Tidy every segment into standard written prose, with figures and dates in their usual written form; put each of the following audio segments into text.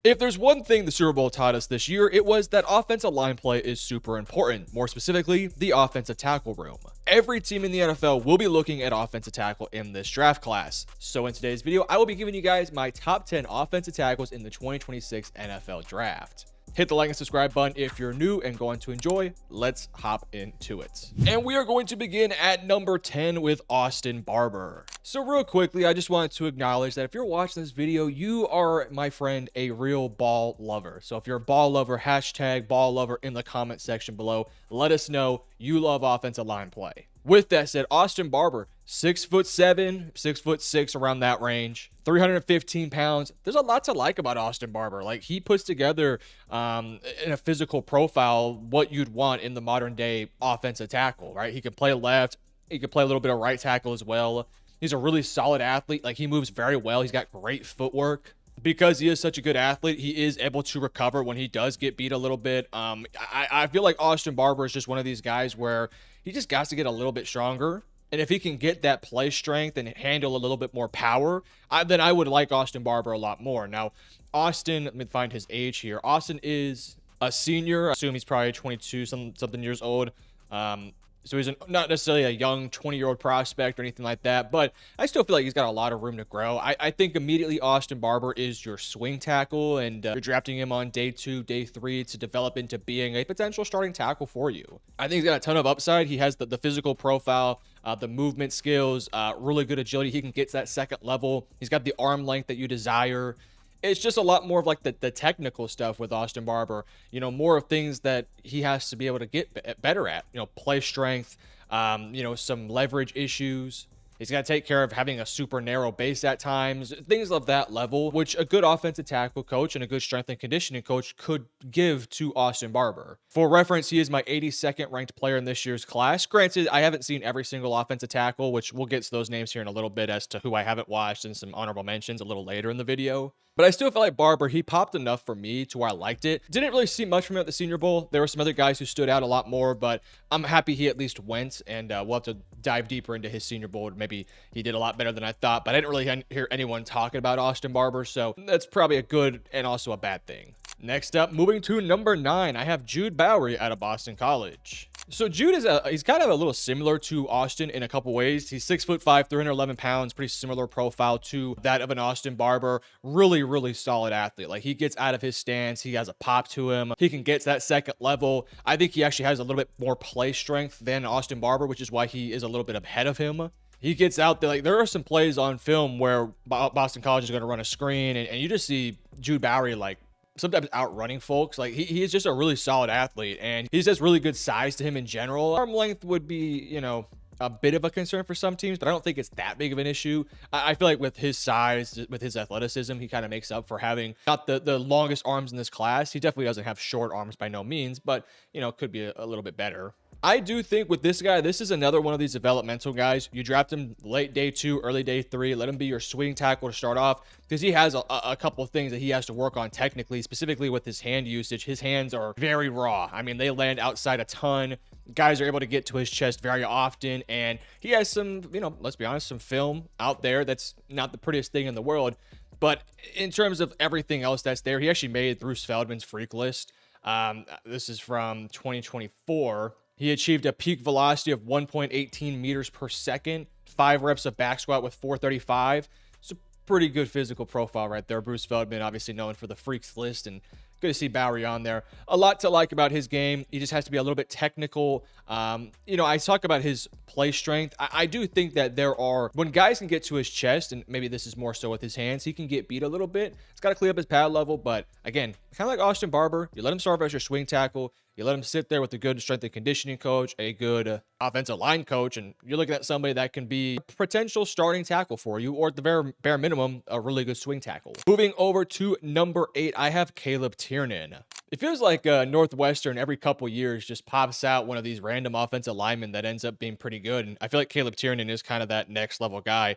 If there's one thing the Super Bowl taught us this year, it was that offensive line play is super important, more specifically, the offensive tackle room. Every team in the NFL will be looking at offensive tackle in this draft class. So in today's video, I will be giving you guys my top 10 offensive tackles in the 2026 NFL Draft. Hit the like and subscribe button if you're new and going to enjoy. Let's hop into it. And we are going to begin at number 10 with Austin Barber. So real quickly, I just wanted to acknowledge that if you're watching this video, you are, my friend, a real ball lover. So if you're a ball lover, hashtag ball lover in the comment section below. Let us know you love offensive line play. With that said, Austin Barber, 6'7", 6'6", around that range, 315 pounds. There's a lot to like about Austin Barber. Like, he puts together in a physical profile what you'd want in the modern day offensive tackle, right? He can play left. He can play a little bit of right tackle as well. He's a really solid athlete. Like, he moves very well. He's got great footwork. Because he is such a good athlete, he is able to recover when he does get beat a little bit. I feel like Austin Barber is just one of these guys where he just got to get a little bit stronger. And if he can get that play strength and handle a little bit more power, then I would like Austin Barber a lot more. Now, Austin, let me find his age here. Austin is a senior. I assume he's probably 22 something years old. So he's not necessarily a young 20-year-old prospect or anything like that, but I still feel like he's got a lot of room to grow. I think immediately Austin Barber is your swing tackle, and you're drafting him on day 2, day 3 to develop into being a potential starting tackle for you. I think he's got a ton of upside. He has the physical profile, the movement skills, really good agility. He can get to that second level. He's got the arm length that you desire. It's just a lot more of like the technical stuff with Austin Barber, you know, more of things that he has to be able to get better at, you know, play strength, you know, some leverage issues. He's got to take care of having a super narrow base at times, things of that level, which a good offensive tackle coach and a good strength and conditioning coach could give to Austin Barber. For reference, he is my 82nd ranked player in this year's class. Granted, I haven't seen every single offensive tackle, which we'll get to those names here in a little bit as to who I haven't watched and some honorable mentions a little later in the video. But I still feel like Barber, he popped enough for me to where I liked it. Didn't really see much from him at the Senior Bowl. There were some other guys who stood out a lot more, but I'm happy he at least went, and we'll have to dive deeper into his Senior Bowl. Maybe he did a lot better than I thought, but I didn't really hear anyone talking about Austin Barber, so that's probably a good and also a bad thing. Next up, moving to number 9, I have Jude Bowery out of Boston College. So Jude is he's kind of a little similar to Austin in a couple ways. He's 6'5", 311 pounds, pretty similar profile to that of an Austin Barber. Really solid athlete. Like, he gets out of his stance, he has a pop to him, he can get to that second level. I think he actually has a little bit more play strength than Austin Barber, which is why he is a little bit ahead of him. He gets out there. Like, there are some plays on film where Boston College is going to run a screen, and you just see Jude Bowery like sometimes outrunning folks. Like, he is just a really solid athlete, and he just has really good size to him in general. Arm length would be, you know, a bit of a concern for some teams, but I don't think it's that big of an issue. I feel like with his size, with his athleticism, he kind of makes up for having not the longest arms in this class. He definitely doesn't have short arms by no means, but, you know, could be a little bit better. I do think with this guy, this is another one of these developmental guys. You draft him late day 2, early day 3, let him be your swing tackle to start off, because he has a couple of things that he has to work on technically, specifically with his hand usage. His hands are very raw. I mean, they land outside a ton. Guys are able to get to his chest very often, and he has some, you know, let's be honest, some film out there that's not the prettiest thing in the world. But in terms of everything else that's there, he actually made Bruce Feldman's freak list. This is from 2024. He achieved a peak velocity of 1.18 meters per second, 5 reps of back squat with 435. It's a pretty good physical profile right there. Bruce Feldman, obviously known for the freaks list, and good to see Bowery on there. A lot to like about his game. He just has to be a little bit technical. You know, I talk about his play strength. I do think that there are, when guys can get to his chest, and maybe this is more so with his hands, he can get beat a little bit. It's got to clean up his pad level, but again, kind of like Austin Barber, you let him start as your swing tackle. You let him sit there with a good strength and conditioning coach, a good offensive line coach, and you're looking at somebody that can be a potential starting tackle for you, or at the bare minimum, a really good swing tackle. Moving over to number 8, I have Caleb Tiernan. It feels like Northwestern every couple years just pops out one of these random offensive linemen that ends up being pretty good, and I feel like Caleb Tiernan is kind of that next level guy.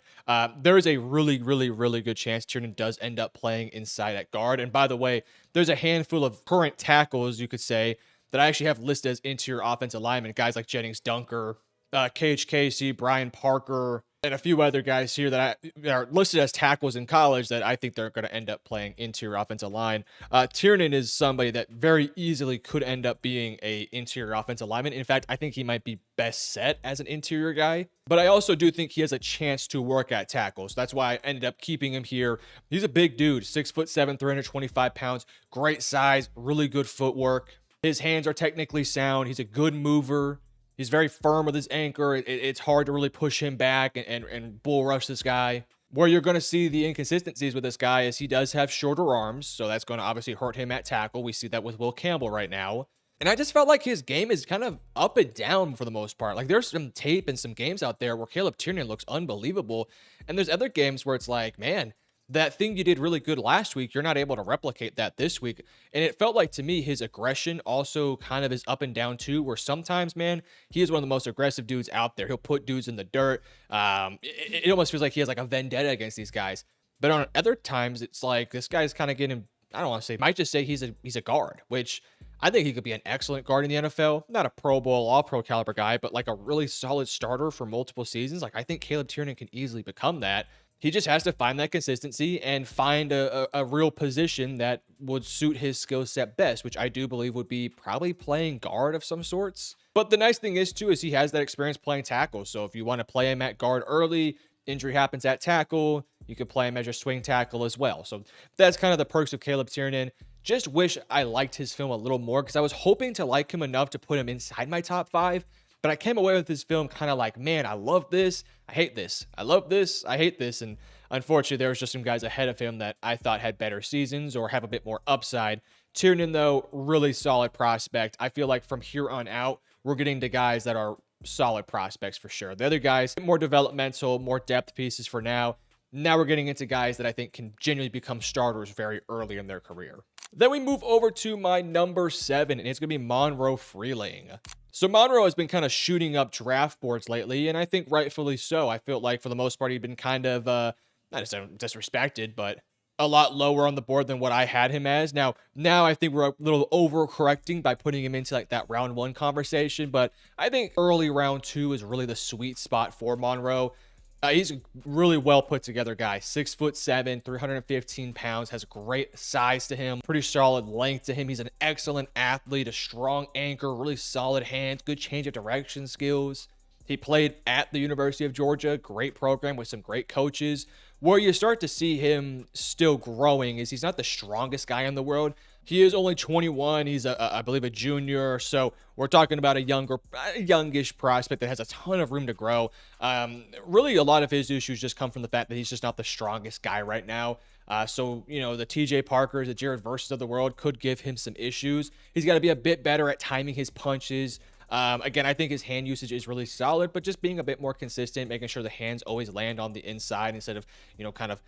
There is a really good chance Tiernan does end up playing inside at guard, and by the way, there's a handful of current tackles, you could say, that I actually have listed as interior offensive linemen, guys like Jennings Dunker, KH Casey, Brian Parker, And a few other guys here that are listed as tackles in college that I think they're going to end up playing interior offensive line. Tiernan is somebody that very easily could end up being a interior offensive lineman. In fact, I think he might be best set as an interior guy. But I also do think he has a chance to work at tackles. That's why I ended up keeping him here. He's a big dude, 6'7", 325 pounds, great size, really good footwork. His hands are technically sound. He's a good mover. He's very firm with his anchor. It's hard to really push him back and bull rush this guy. Where you're going to see the inconsistencies with this guy is he does have shorter arms, so that's going to obviously hurt him at tackle. We see that with Will Campbell right now. And I just felt like his game is kind of up and down for the most part. Like there's some tape and some games out there where Caleb Tiernan looks unbelievable. And there's other games where it's like, man, that thing you did really good last week, you're not able to replicate that this week. And it felt like to me, his aggression also kind of is up and down too, where sometimes, man, he is one of the most aggressive dudes out there. He'll put dudes in the dirt. It almost feels like he has like a vendetta against these guys. But on other times, it's like this guy's kind of getting, I don't want to say, might just say he's a guard, which I think he could be an excellent guard in the NFL. Not a Pro Bowl, all pro caliber guy, but like a really solid starter for multiple seasons. Like I think Caleb Tiernan can easily become that. He just has to find that consistency and find a real position that would suit his skill set best, which I do believe would be probably playing guard of some sorts. But the nice thing is, too, is he has that experience playing tackle. So if you want to play him at guard early, injury happens at tackle, you could play him as your swing tackle as well. So that's kind of the perks of Caleb Tiernan. Just wish I liked his film a little more because I was hoping to like him enough to put him inside my top 5. But I came away with this film kind of like, man, I love this. I hate this. I love this. I hate this. And unfortunately, there was just some guys ahead of him that I thought had better seasons or have a bit more upside. Tiernan, though, really solid prospect. I feel like from here on out, we're getting to guys that are solid prospects for sure. The other guys, more developmental, more depth pieces for now. Now we're getting into guys that I think can genuinely become starters very early in their career. Then we move over to my number 7, and it's going to be Monroe Freeling. So Monroe has been kind of shooting up draft boards lately, and I think rightfully so. I feel like for the most part, he'd been kind of, not disrespected, but a lot lower on the board than what I had him as. Now I think we're a little overcorrecting by putting him into like that round 1 conversation, but I think early round 2 is really the sweet spot for Monroe. He's a really well put together guy. 6'7", 315 pounds, has great size to him, pretty solid length to him. He's an excellent athlete, a strong anchor, really solid hands, good change of direction skills. He played at the University of Georgia, great program with some great coaches. Where you start to see him still growing is he's not the strongest guy in the world. He is only 21. He's, I believe, a junior. So we're talking about a youngish prospect that has a ton of room to grow. Really, a lot of his issues just come from the fact that he's just not the strongest guy right now. So, the TJ Parkers, the Jared Verses of the world could give him some issues. He's got to be a bit better at timing his punches. Again, I think his hand usage is really solid, but just being a bit more consistent, making sure the hands always land on the inside instead of, kind of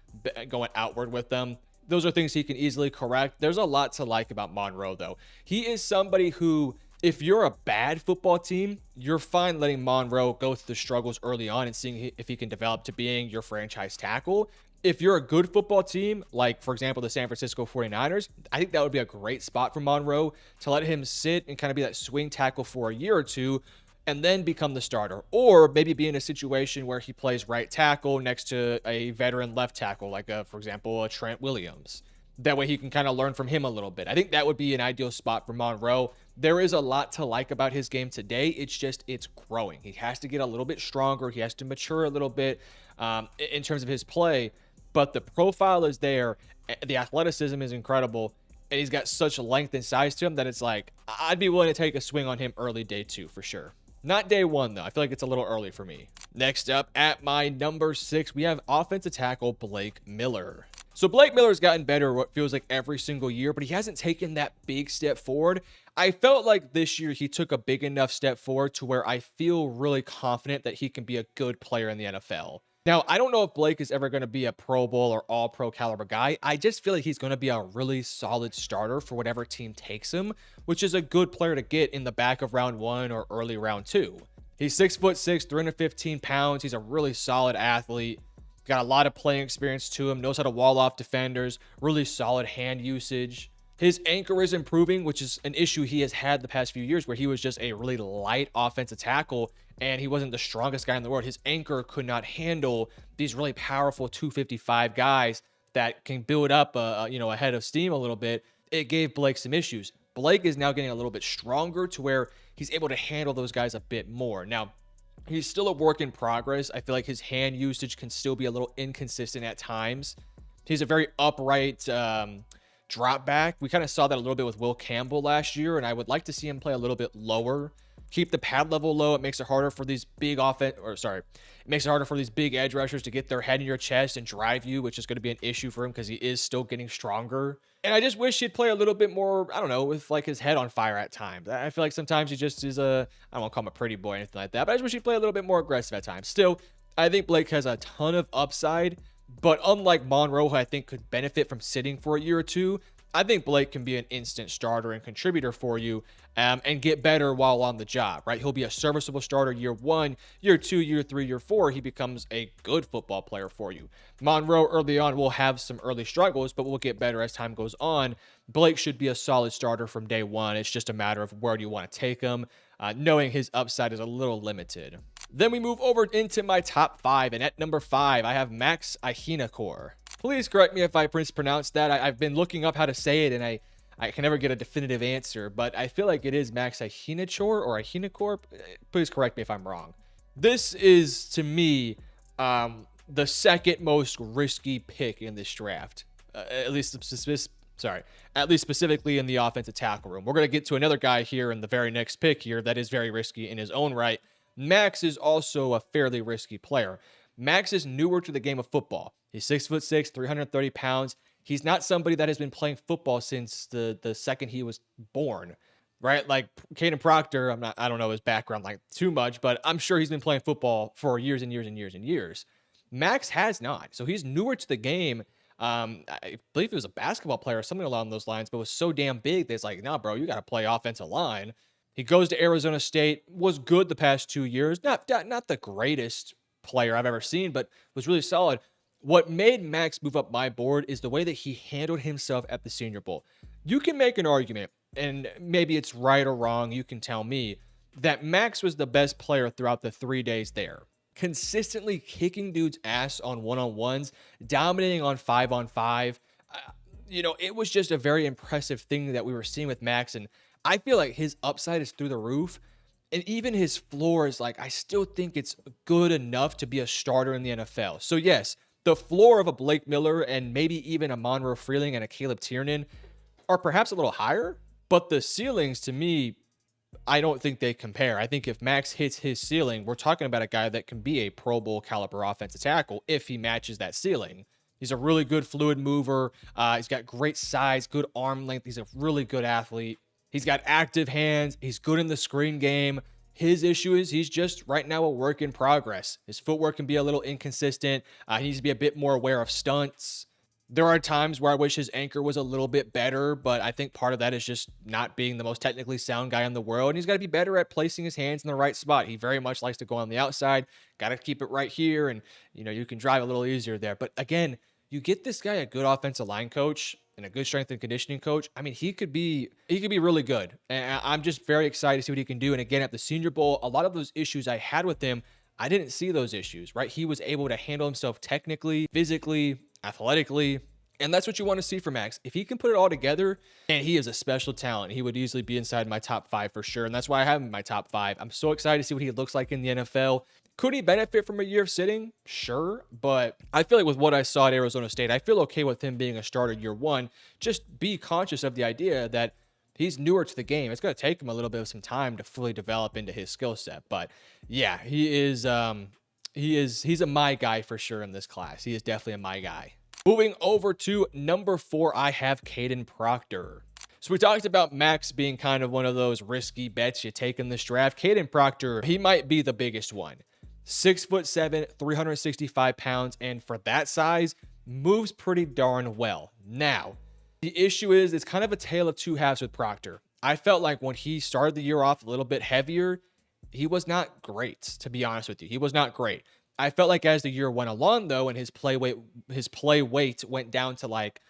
going outward with them. Those are things he can easily correct. There's a lot to like about Monroe, though. He is somebody who, if you're a bad football team, you're fine letting Monroe go through the struggles early on and seeing if he can develop to being your franchise tackle. If you're a good football team, like, for example, the San Francisco 49ers, I think that would be a great spot for Monroe to let him sit and kind of be that swing tackle for a year or two and then become the starter. Or maybe be in a situation where he plays right tackle next to a veteran left tackle, like, for example, a Trent Williams. That way he can kind of learn from him a little bit. I think that would be an ideal spot for Monroe. There is a lot to like about his game today. It's growing. He has to get a little bit stronger. He has to mature a little bit in terms of his play. But the profile is there. The athleticism is incredible. And he's got such length and size to him that it's like, I'd be willing to take a swing on him early day 2 for sure. Not day 1, though. I feel like it's a little early for me. Next up, at my number 6, we have offensive tackle Blake Miller. So Blake Miller's gotten better what feels like every single year, but he hasn't taken that big step forward. I felt like this year he took a big enough step forward to where I feel really confident that he can be a good player in the NFL. Now, I don't know if Blake is ever going to be a Pro Bowl or all pro caliber guy. I just feel like he's going to be a really solid starter for whatever team takes him, which is a good player to get in the back of round 1 or early round 2. He's 6'6", 315 pounds. He's a really solid athlete. Got a lot of playing experience to him, knows how to wall off defenders, really solid hand usage. His anchor is improving, which is an issue he has had the past few years where he was just a really light offensive tackle. and he wasn't the strongest guy in the world. His anchor could not handle these really powerful 255 guys that can build up a head of steam a little bit. It gave Blake some issues. Blake is now getting a little bit stronger to where he's able to handle those guys a bit more. Now, he's still a work in progress. I feel like his hand usage can still be a little inconsistent at times. He's a very upright drop back. We kind of saw that a little bit with Will Campbell last year, and I would like to see him play a little bit lower. Keep the pad level low. It makes it harder for these big it makes it harder for these big edge rushers to get their head in your chest and drive you, which is going to be an issue for him because he is still getting stronger. And I just wish he'd play a little bit more, I don't know, with like his head on fire at times. I feel like sometimes he just is I don't want to call him a pretty boy or anything like that, but I just wish he'd play a little bit more aggressive at times. Still, I think Blake has a ton of upside, but unlike Monroe, who I think could benefit from sitting for a year or two, I think Blake can be an instant starter and contributor for you and get better while on the job, right? He'll be a serviceable starter year 1, year 2, year 3, year 4. He becomes a good football player for you. Monroe early on will have some early struggles, but will get better as time goes on. Blake should be a solid starter from day 1. It's just a matter of where do you want to take him, knowing his upside is a little limited. Then we move over into my top 5, and at number 5, I have Max Ahinakor. Please correct me if I mispronounced that. I've been looking up how to say it, and I can never get a definitive answer, but I feel like it is Max Ahinakor or Ahinakor. Please correct me if I'm wrong. This is, to me, the second most risky pick in this draft, at least specifically in the offensive tackle room. We're going to get to another guy here in the very next pick here that is very risky in his own right. Max is also a fairly risky player. Max is newer to the game of football. He's 6'6", 330 pounds. He's not somebody that has been playing football since the second he was born, right? Like Caden Proctor, I don't know his background like too much, but I'm sure he's been playing football for years and years and years and years. Max has not. So he's newer to the game. I believe he was a basketball player or something along those lines, but was so damn big that it's like, nah, bro, you got to play offensive line. He goes to Arizona State, was good the past 2 years. Not the greatest player I've ever seen, but was really solid. What made Max move up my board is the way that he handled himself at the Senior Bowl. You can make an argument, and maybe it's right or wrong, you can tell me, that Max was the best player throughout the 3 days there. Consistently kicking dudes' ass on one-on-ones, dominating on 5-on-5. It was just a very impressive thing that we were seeing with Max, and I feel like his upside is through the roof. And even his floor is I still think it's good enough to be a starter in the NFL. So yes, the floor of a Blake Miller and maybe even a Monroe Freeling and a Caleb Tiernan are perhaps a little higher, but the ceilings to me, I don't think they compare. I think if Max hits his ceiling, we're talking about a guy that can be a Pro Bowl caliber offensive tackle if he matches that ceiling. He's a really good fluid mover. He's got great size, good arm length. He's a really good athlete. He's got active hands. He's good in the screen game. His issue is he's just right now a work in progress. His footwork can be a little inconsistent. He needs to be a bit more aware of stunts. There are times where I wish his anchor was a little bit better, but I think part of that is just not being the most technically sound guy in the world. And he's got to be better at placing his hands in the right spot. He very much likes to go on the outside. Got to keep it right here. And, you can drive a little easier there. But again, you get this guy a good offensive line coach and a good strength and conditioning coach. I mean, he could be really good. And I'm just very excited to see what he can do. And again, at the Senior Bowl, a lot of those issues I had with him, I didn't see those issues, right? He was able to handle himself technically, physically, athletically. And that's what you want to see from Max. If he can put it all together, and he is a special talent, he would easily be inside my top 5 for sure. And that's why I have him in my top 5. I'm so excited to see what he looks like in the NFL. Could he benefit from a year of sitting? Sure. But I feel like with what I saw at Arizona State, I feel okay with him being a starter year 1. Just be conscious of the idea that he's newer to the game. It's going to take him a little bit of some time to fully develop into his skill set. But yeah, he's a my guy for sure in this class. He is definitely a my guy. Moving over to number 4, I have Caden Proctor. So we talked about Max being kind of one of those risky bets you take in this draft. Caden Proctor, he might be the biggest one. 6'7", 365 pounds, and for that size, moves pretty darn well. Now, the issue is it's kind of a tale of two halves with Proctor. I felt like when he started the year off a little bit heavier, he was not great, to be honest with you. He was not great. I felt like as the year went along, though, and his play weight went down to like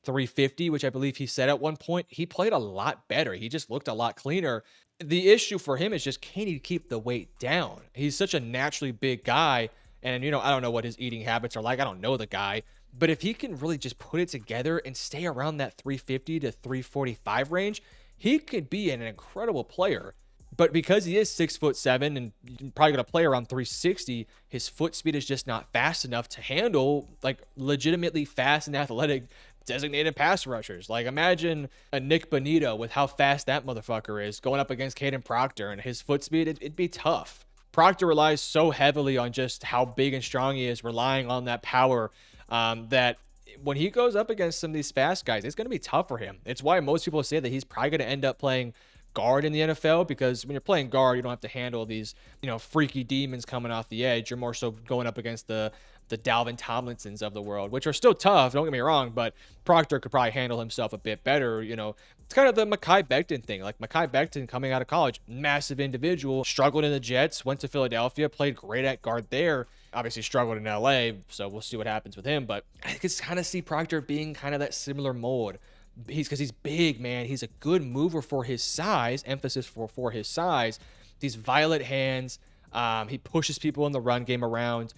350, which I believe he said at one point, he played a lot better. He just looked a lot cleaner. The issue for him is just, can he keep the weight down? He's such a naturally big guy. And, I don't know what his eating habits are like. I don't know the guy. But if he can really just put it together and stay around that 350 to 345 range, he could be an incredible player. But because he is 6'7" and probably going to play around 360, his foot speed is just not fast enough to handle like legitimately fast and athletic designated pass rushers. Like, imagine a Nick Bonito with how fast that motherfucker is going up against Caden Proctor, and his foot speed, it'd be tough. Proctor relies so heavily on just how big and strong he is, relying on that power, that when he goes up against some of these fast guys, it's going to be tough for him. It's why most people say that he's probably going to end up playing guard in the NFL, because when you're playing guard, you don't have to handle these, freaky demons coming off the edge. You're more so going up against the Dalvin Tomlinsons of the world, which are still tough, don't get me wrong, but Proctor could probably handle himself a bit better. It's kind of the Mekhi Becton thing. Like, Mekhi Becton coming out of college, massive individual, struggled in the Jets, went to Philadelphia, played great at guard there. Obviously struggled in LA, so we'll see what happens with him. But I could kind of see Proctor being kind of that similar mold. Because he's big, man. He's a good mover for his size, emphasis for his size. These violent hands. He pushes people in the run game around.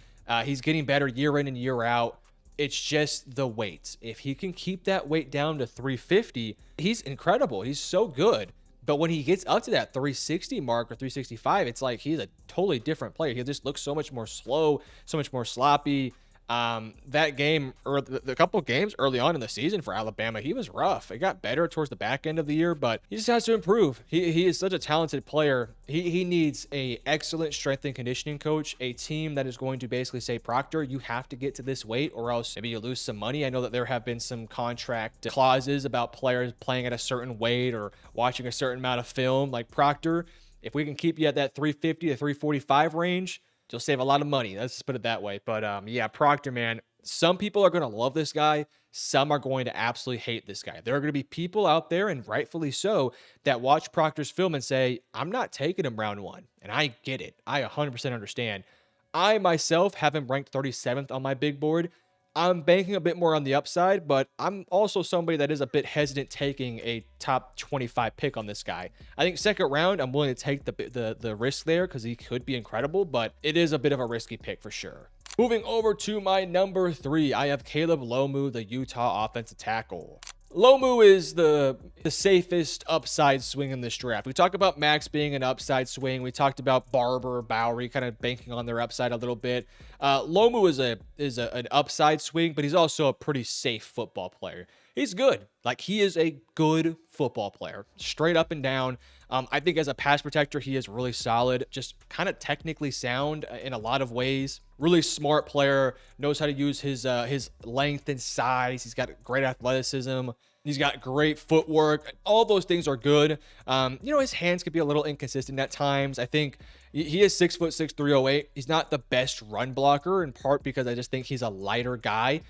He's getting better year in and year out. It's just the weight. If he can keep that weight down to 350, he's incredible. He's so good. But when he gets up to that 360 mark or 365, it's like he's a totally different player. He just looks so much more slow, so much more sloppy. That game, or the couple of games early on in the season for Alabama, he was rough. It got better towards the back end of the year, but he just has to improve. He is such a talented player. He needs a excellent strength and conditioning coach, a team that is going to basically say, Proctor, you have to get to this weight or else maybe you lose some money. I know that there have been some contract clauses about players playing at a certain weight or watching a certain amount of film. Like, Proctor, if we can keep you at that 350 to 345 range, you'll save a lot of money. Let's just put it that way. But yeah, Proctor, man, some people are going to love this guy. Some are going to absolutely hate this guy. There are going to be people out there, and rightfully so, that watch Proctor's film and say, I'm not taking him round one. And I get it. I 100% understand. I myself have him ranked 37th on my big board. I'm banking a bit more on the upside, but I'm also somebody that is a bit hesitant taking a top 25 pick on this guy. I think second round, I'm willing to take the risk there because he could be incredible, but it is a bit of a risky pick for sure. Moving over to my number 3, I have Caleb Lomu, the Utah offensive tackle. Lomu is the safest upside swing in this draft. We talked about Max being an upside swing. We talked about Barber, Bowery kind of banking on their upside a little bit. Lomu is an upside swing, but he's also a pretty safe football player. He's good. Like, he is a good football player, straight up and down. I think as a pass protector, he is really solid, just kind of technically sound in a lot of ways. Really smart player, knows how to use his length and size. He's got great athleticism. He's got great footwork. All those things are good. His hands could be a little inconsistent at times. I think he is 6'6", 308. He's not the best run blocker, in part because I just think he's a lighter guy.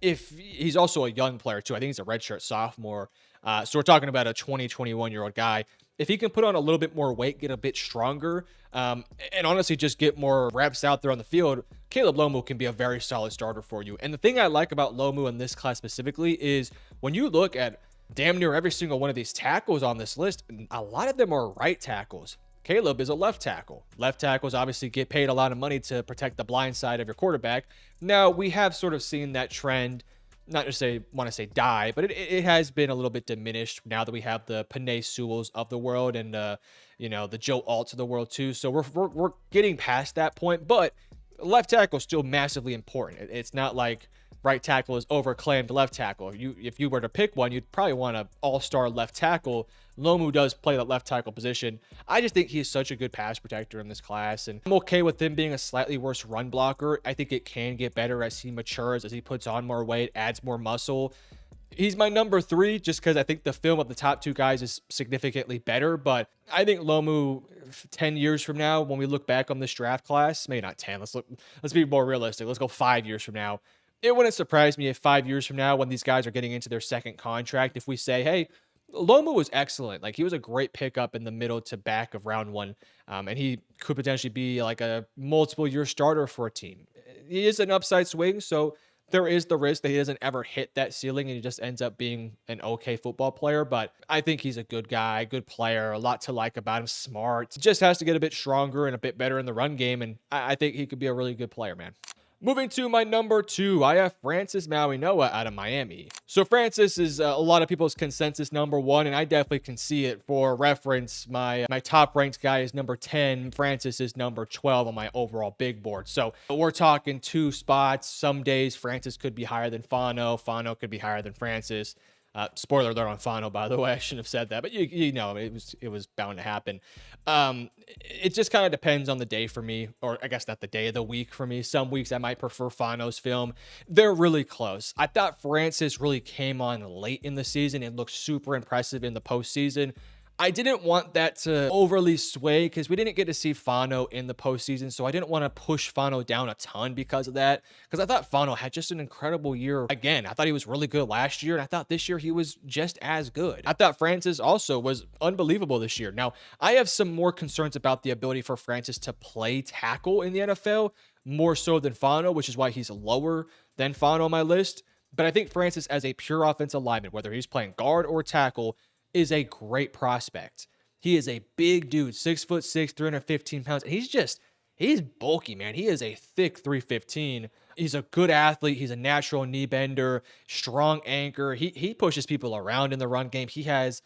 If he's also a young player too. I think he's a redshirt sophomore. So we're talking about a 21-year-old guy. If he can put on a little bit more weight, get a bit stronger, and honestly just get more reps out there on the field, Caleb Lomu can be a very solid starter for you. And the thing I like about Lomu in this class specifically is when you look at damn near every single one of these tackles on this list, a lot of them are right tackles. Caleb is a left tackle. Left tackles obviously get paid a lot of money to protect the blind side of your quarterback. Now, we have sort of seen that trend, not just want to say die, but it has been a little bit diminished now that we have the Penei Sewells of the world and the Joe Alts of the world too. So we're getting past that point, but left tackle is still massively important. It's not like right tackle is overclaimed left tackle. If you were to pick one, you'd probably want an all-star left tackle. Lomu does play that left tackle position. I just think he's such a good pass protector in this class, and I'm okay with him being a slightly worse run blocker. I think it can get better as he matures, as he puts on more weight, adds more muscle. He's my number 3 just because I think the film of the top 2 guys is significantly better, but I think Lomu 10 years from now, when we look back on this draft class, maybe not 10, let's be more realistic. Let's go 5 years from now. It wouldn't surprise me if 5 years from now, when these guys are getting into their second contract, if we say, hey, Lomu was excellent. Like, he was a great pickup in the middle to back of round 1. And he could potentially be like a multiple year starter for a team. He is an upside swing, so there is the risk that he doesn't ever hit that ceiling and he just ends up being an okay football player. But I think he's a good guy, good player, a lot to like about him, smart. Just has to get a bit stronger and a bit better in the run game. And I think he could be a really good player, man. Moving to my number 2, I have Francis Mauigoa out of Miami. So Francis is a lot of people's consensus number 1, and I definitely can see it. For reference, my top ranked guy is number 10. Francis is number 12 on my overall big board. So we're talking 2 spots. Some days Francis could be higher than Fano. Fano could be higher than Francis. Spoiler alert on Fano, by the way. I shouldn't have said that, but you know, it was bound to happen. It just kind of depends on the day for me, or I guess not the day of the week for me. Some weeks I might prefer Fano's film. They're really close. I thought Francis really came on late in the season and looked super impressive in the postseason. I didn't want that to overly sway because we didn't get to see Fano in the postseason, so I didn't want to push Fano down a ton because of that, because I thought Fano had just an incredible year. Again, I thought he was really good last year, and I thought this year he was just as good. I thought Francis also was unbelievable this year. Now, I have some more concerns about the ability for Francis to play tackle in the NFL, more so than Fano, which is why he's lower than Fano on my list. But I think Francis, as a pure offensive lineman, whether he's playing guard or tackle, is a great prospect. He is a big dude, 6'6", 315 pounds. And he's bulky, man. He is a thick 315. He's a good athlete. He's a natural knee bender, strong anchor. He pushes people around in the run game. He has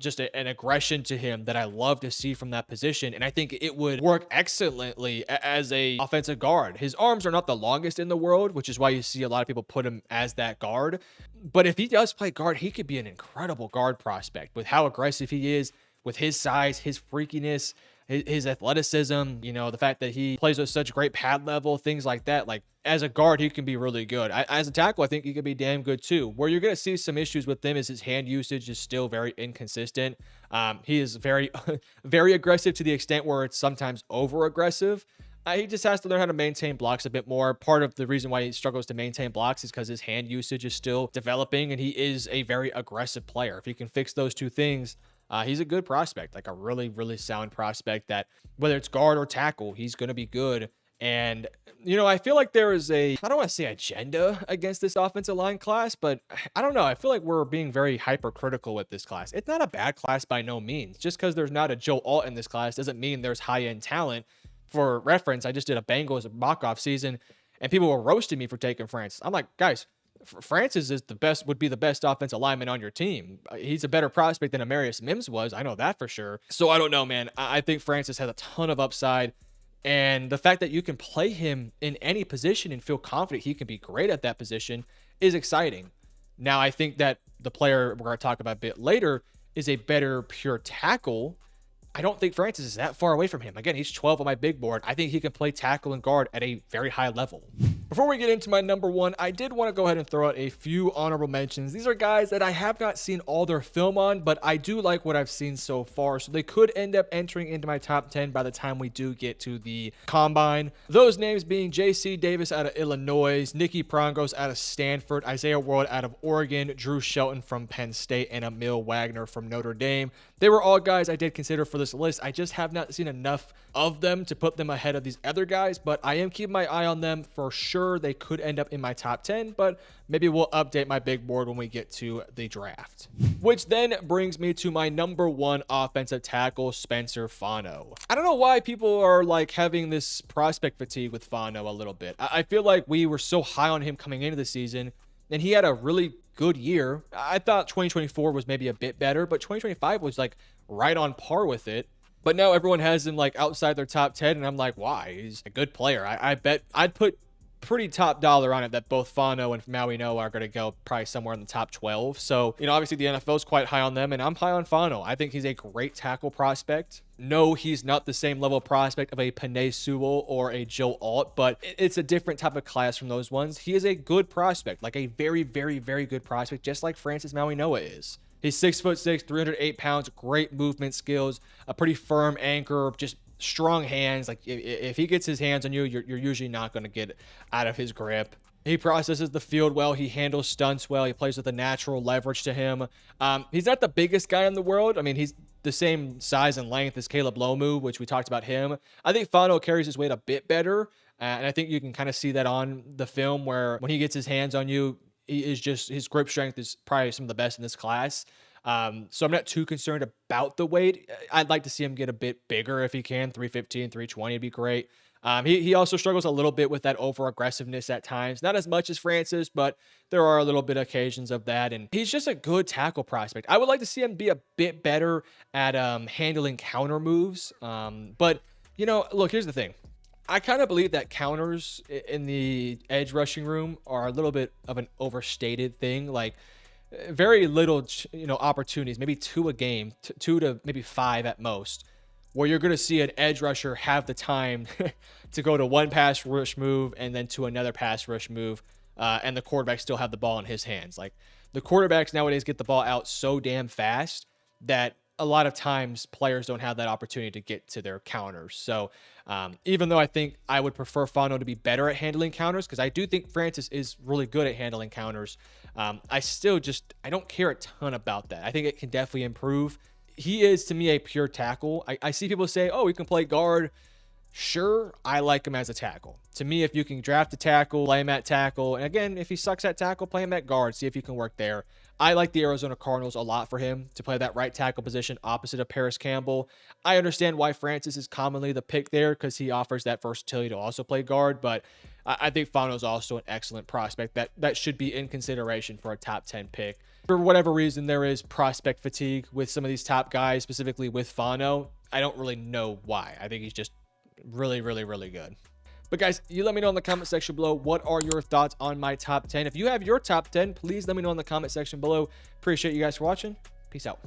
just an aggression to him that I love to see from that position. And I think it would work excellently as a offensive guard. His arms are not the longest in the world, which is why you see a lot of people put him as that guard. But if he does play guard, he could be an incredible guard prospect with how aggressive he is, with his size, his freakiness, his athleticism, you know, the fact that he plays with such great pad level, things like that. Like, as a guard, he can be really good. As a tackle, I think he could be damn good too. Where you're going to see some issues with him is his hand usage is still very inconsistent. He is very, very aggressive to the extent where it's sometimes over aggressive. He just has to learn how to maintain blocks a bit more. Part of the reason why he struggles to maintain blocks is because his hand usage is still developing, and he is a very aggressive player. If he can fix those two things, he's a good prospect, like a really, really sound prospect that whether it's guard or tackle, he's going to be good. And, you know, I feel like there is I don't want to say agenda against this offensive line class, but I don't know. I feel like we're being very hypercritical with this class. It's not a bad class by no means. Just because there's not a Joe Alt in this class doesn't mean there's high-end talent. For reference, I just did a Bengals mock-off season, and people were roasting me for taking Francis. I'm like, guys, Francis is would be the best offensive lineman on your team. He's a better prospect than Amarius Mims was. I know that for sure. So I don't know, man. I think Francis has a ton of upside. And the fact that you can play him in any position and feel confident he can be great at that position is exciting. Now, I think that the player we're going to talk about a bit later is a better pure tackle. I don't think Francis is that far away from him. Again, he's 12 on my big board. I think he can play tackle and guard at a very high level. Before we get into my number 1, I did want to go ahead and throw out a few honorable mentions. These are guys that I have not seen all their film on, but I do like what I've seen so far. So they could end up entering into my top 10 by the time we do get to the combine. Those names being J.C. Davis out of Illinois, Nicky Prongos out of Stanford, Isaiah Ward out of Oregon, Drew Shelton from Penn State, and Emil Wagner from Notre Dame. They were all guys I did consider for this list. I just have not seen enough of them to put them ahead of these other guys, but I am keeping my eye on them for sure. They could end up in my top 10, but maybe we'll update my big board when we get to the draft. Which then brings me to my number 1 offensive tackle, Spencer Fano. I don't know why people are like having this prospect fatigue with Fano a little bit. I feel like we were so high on him coming into the season, and he had a really good year. I thought 2024 was maybe a bit better, but 2025 was like right on par with it. But now everyone has him like outside their top 10, and I'm like, why? He's a good player. I bet I'd put pretty top dollar on it that both Fano and Mauigoa are going to go probably somewhere in the top 12. So, you know, obviously the NFL is quite high on them, and I'm high on Fano. I think he's a great tackle prospect. No, he's not the same level prospect of a Penei Sewell or a Joe Alt, but it's a different type of class from those ones. He is a good prospect, like a very, very, very good prospect, just like Francis Mauigoa is. He's 6'6", 308 pounds, great movement skills, a pretty firm anchor, just strong hands. Like if he gets his hands on you, you're usually not going to get out of his grip. He processes the field well. He handles stunts well. He plays with a natural leverage to him. He's not the biggest guy in the world. I mean, he's the same size and length as Caleb Lomu, which we talked about him. I think Fano carries his weight a bit better. And I think you can kind of see that on the film where when he gets his hands on you, he is just, his grip strength is probably some of the best in this class. So I'm not too concerned about the weight. I'd like to see him get a bit bigger if he can. 315, 320 would be great. He also struggles a little bit with that over aggressiveness at times. Not as much as Francis, but there are a little bit of occasions of that. And he's just a good tackle prospect. I would like to see him be a bit better at handling counter moves. But, you know, look, here's the thing. I kind of believe that counters in the edge rushing room are a little bit of an overstated thing. Like, very little, opportunities, maybe 2 a game, 2 to maybe 5 at most, where you're going to see an edge rusher have the time to go to one pass rush move and then to another pass rush move, and the quarterback still have the ball in his hands. Like, the quarterbacks nowadays get the ball out so damn fast that a lot of times players don't have that opportunity to get to their counters. So even though I think I would prefer Fano to be better at handling counters, because I do think Francis is really good at handling counters, I don't care a ton about that. I think it can definitely improve. He is, to me, a pure tackle. I see people say, oh, he can play guard. Sure, I like him as a tackle. To me, if you can draft a tackle, play him at tackle, and again, if he sucks at tackle, play him at guard, see if you can work there. I like the Arizona Cardinals a lot for him to play that right tackle position opposite of Paris Campbell. I understand why Francis is commonly the pick there because he offers that versatility to also play guard, but I think Fano is also an excellent prospect that should be in consideration for a top 10 pick. For whatever reason, there is prospect fatigue with some of these top guys, specifically with Fano. I don't really know why. I think he's just really, really, really good. But guys, you let me know in the comment section below, what are your thoughts on my top 10? If you have your top 10, please let me know in the comment section below. Appreciate you guys for watching. Peace out.